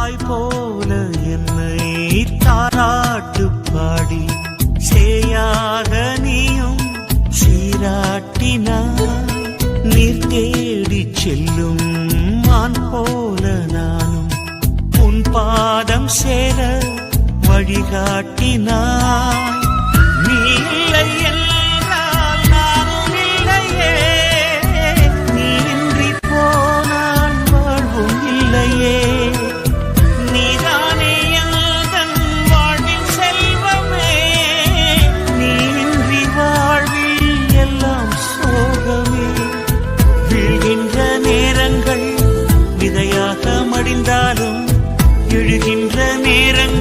தாய் போல என்னை தாராட்டு பாடி சேயாக நீயும் சீராட்டினாய். நீர் தேடி செல்லும் மான் போல நானும் உன் பாதம் சேர வழிகாட்டினாய். நீ இல்லை என்றால் நானும் இல்லையே, நீ இன்றி போனால் வாழ்வும் இல்லையே. நீதானே எந்தன் வாழ்வின் செல்வமே, நீ இன்றி வாழ்வில் எல்லாம் சோகமே. வீழ்கின்ற நேரங்கள் விதையாக மடிந்தாலும் எழுகின்ற நேரங்கள்